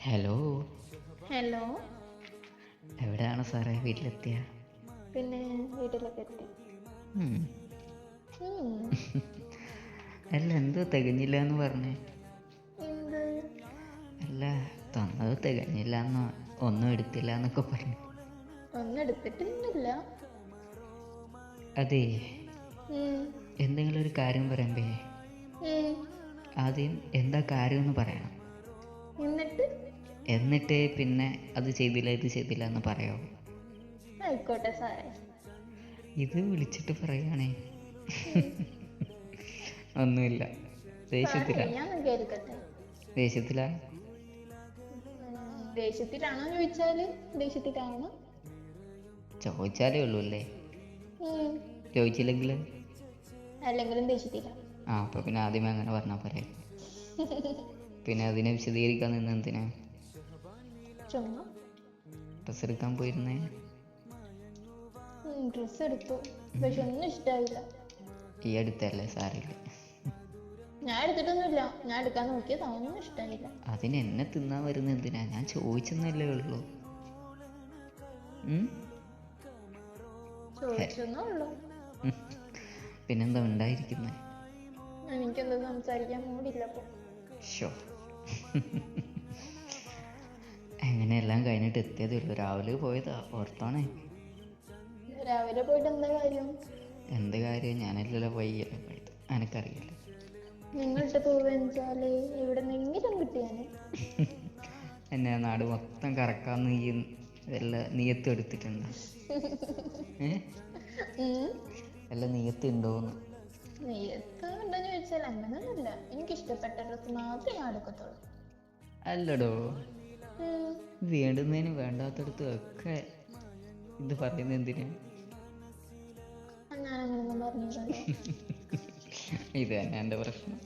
Hello. Hello. എവിടെയാണ് സാറേ? വീട്ടിലെത്തിയ? പിന്നെ വീട്ടിലൊക്കെ എത്തി. ഉം. ഉം. അല്ല, എന്തോ തികഞ്ഞില്ല എന്ന് പറഞ്ഞേ? എന്ത്? അല്ല, തന്നത് തികഞ്ഞില്ല എന്നോ ഒന്നും എടുത്തില്ല എന്നൊക്കെ പറഞ്ഞു. ഒന്നും എടുത്തിട്ടൊന്നുമില്ല. അതെ, ഉം. എന്തെങ്കിലും ഒരു കാര്യം പറയുമ്പേ ഉം. ആദ്യം എന്താ കാര്യം എന്ന് പറയണം. എന്നിട്ട് പിന്നെ അത് ചെയ്തില്ല ഇത് ചെയ്തില്ല എന്ന് പറയാവൂ. ആയിക്കോട്ടെ സാറേ. ഇത് വിളിച്ചിട്ട് പറയുകയാണേ. ഒന്നുമില്ല, ദേഷ്യത്തിലാ? ഞാൻ കേൾക്കട്ടെ. ദേഷ്യത്തിലാ? ദേഷ്യത്തിലാണോ ചോദിച്ചാല് ദേഷ്യത്തിലാണോ ചോദിച്ചാലേ ഉള്ളൂ അല്ലേ? ഉം. ചോദിച്ചില്ലെങ്കിൽ അല്ലെങ്കിലും ദേഷ്യത്തില. അപ്പൊ പിന്നെ ആദ്യമേ അങ്ങനെ പറഞ്ഞാൽ പോരെ. പിന്നെ അതിനെ വിശദീകരിക്കാൻ നിന്ന് എന്തിനാ? ചുമ്മാ ഡ്രസ് എടുക്കാൻ പോയിരുന്നേ? ഡ്രസ് എടുത്തു, പക്ഷെ ഒന്നും ഇഷ്ടായില്ല. ഈ അടുത്തല്ലേ? സാരില്ല, ഞാൻ എടുത്തിട്ടൊന്നുമില്ല. ഞാൻ എടുക്കാൻ നോക്കിയത് ഒന്നും ഇഷ്ടായില്ല. അതിന് എന്നെ തിന്നാൻ വരുന്ന എന്തിനാ? ഞാൻ ചോദിച്ചെന്നല്ലേ ഉള്ളൂ. ചോദിച്ചെന്നേ ഉള്ളൂ. പിന്നെന്താ ഉണ്ടായിരിക്കുന്നേ? എനിക്കെന്താ സംസാരിക്കാൻ മൂടില്ല. ഷോ. എങ്ങനെയെല്ലാം കഴിഞ്ഞിട്ട് എത്തിയതേ ഉള്ളൂ. രാവിലെ പോയതാ, ഓർത്തോണേ. രാവിലെ പോയിട്ട് എന്താ കാര്യം? എന്ത് കാര്യം? ഞാനല്ലല്ലോ വൈകിയല്ലേ പോയത്, എനക്കറിയില്ല. നിങ്ങളിട്ട് പോവെച്ചാല് ഇവിടെ നിന്നെങ്കിലും കിട്ടിയാന്. എന്നെ നാട് മൊത്തം കറക്കാന്ന് നീ വല്ല നീയത്തും എടുത്തിട്ടുണ്ടോ? വല്ല നീയത്തുണ്ടോന്ന്? നീയത്തുണ്ടോന്ന് ചോദിച്ചാൽ അങ്ങനൊന്നുമില്ല. എനിക്ക് ഇഷ്ടപ്പെട്ട ഡ്രസ്സ് മാത്രമേ ഞാൻ എടുക്കത്തുള്ളൂ. അല്ലടോ, വേണ്ടുന്നതിന് വേണ്ടാത്തടത്തും ഒക്കെ ഇത് പറയുന്നത് എന്തിനാ? ഞാൻ അങ്ങനെയൊന്നും പറഞ്ഞിട്ടുണ്ടോ? ഇത് തന്നെ എൻ്റെ പ്രശ്നം.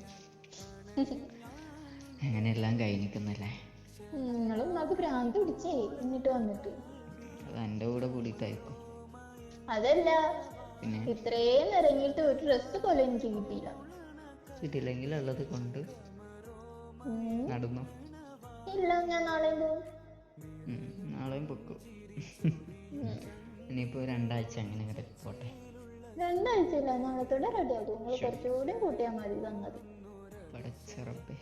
അങ്ങനെയെല്ലാം കഴിഞ്ഞിരിക്കുന്നല്ലേ. നിങ്ങളും നമുക്ക് ഭ്രാന്ത് പിടിച്ചേ എന്നിട്ട് വന്നിട്ട്. അത് എൻ്റെ കൂടെ കൂടിയിട്ടായിരിക്കും. അതല്ല, പിന്നെ ഇത്രയും ഇറങ്ങിയിട്ട് ഒരു ഡ്രസ്സ് പോലും എനിക്ക് കിട്ടിയില്ല. കിട്ടിയില്ലെങ്കിൽ ഉള്ളത് കൊണ്ട് നടന്നു. ഇല്ല, ഞാൻ നാളെയും പോകും. നാളെയും പൊക്കും. ഇനിയിപ്പോൾ 2 ആഴ്ച അങ്ങനെ ഇങ്ങോട്ട് പോട്ടെ. 2 ആഴ്ചയില്ല, നാളത്തോടെ റെഡി ആകും. നിങ്ങൾ കുറച്ചുകൂടി കൂട്ടിയാൽ മതി തന്നത്. പടച്ചിറപ്പേ,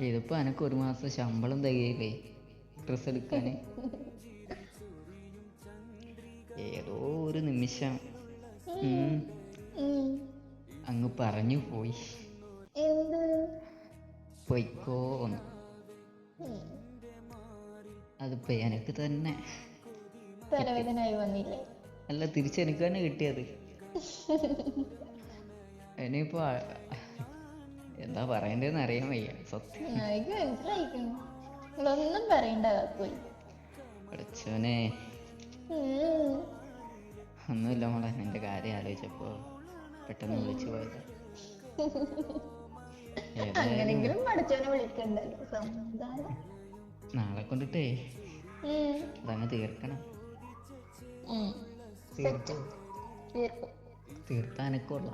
ഇതിപ്പോ എനക്ക് 1 മാസം ശമ്പളം തികയില്ലേ ഡ്രസ്സ് എടുക്കാൻ. ഏതോ ഒരു നിമിഷം അങ്ങ് പറഞ്ഞു പോയി. എന്ത്? പൊയ്ക്കോന്ന്. അതിപ്പോ എനക്ക് തന്നെ തലവേദനായി വന്നില്ലേ? അല്ല, തിരിച്ചെനിക്ക് തന്നെ കിട്ടിയത്. ഇനിയിപ്പോ എന്താ പറയണ്ടേന്ന് അറിയാൻ വയ്യ സത്യം. എനിക്ക് മനസ്സിലായിക്കണം. നിങ്ങളൊന്നും പറയണ്ട പോയി. പഠിച്ചോനെ, ഒന്നുമില്ല മോളെ, നിന്റെ കാര്യം ആലോചിച്ചപ്പോ പെട്ടെന്ന് വിളിച്ചു പോയത്. അങ്ങനെങ്കിലും പഠിച്ചവനെ വിളിക്കണ്ടല്ലോ. സമാധാനം. നാളെ കൊണ്ടിട്ടേ അതങ്ങ് തീർക്കണം. തീർത്താ എനക്കുള്ള.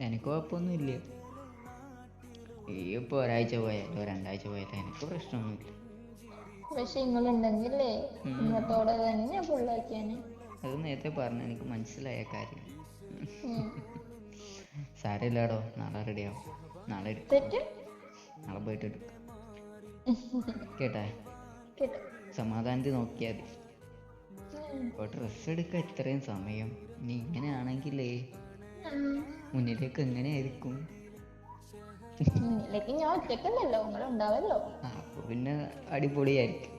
എനിക്ക് കുഴപ്പമൊന്നുമില്ല. ഈ ഇപ്പോൾ 1 ആഴ്ച പോയാലോ 2 ആഴ്ച പോയാലോ എനിക്ക് പ്രശ്നമൊന്നുമില്ല. പക്ഷെ നിങ്ങളുണ്ടെങ്കിലേ ഇന്നത്തോടെ തന്നെ ഫുള്ളാക്കിയാന്. അത് നേരത്തെ പറഞ്ഞു, എനിക്ക് മനസ്സിലായ കാര്യം. സാരമില്ലാടോ, നാളെ റെഡിയാവും. നാളെ എടുക്കും. നാളെ പോയിട്ട് എടുക്കും. കേട്ടാ? സമാധാനത്തിൽ നോക്കിയാൽ മതി. ഇപ്പോൾ ഡ്രസ്സ് എടുക്കാൻ ഇത്രയും സമയം. ഇനി ഇങ്ങനെയാണെങ്കിലേ മുന്നിലേക്ക് എങ്ങനെയായിരിക്കും? മുന്നിലേക്ക് ഞാൻ ഒറ്റക്കല്ലല്ലോ, നിങ്ങളുണ്ടാവല്ലോ. അപ്പൊ പിന്നെ അടിപൊളിയായിരിക്കും.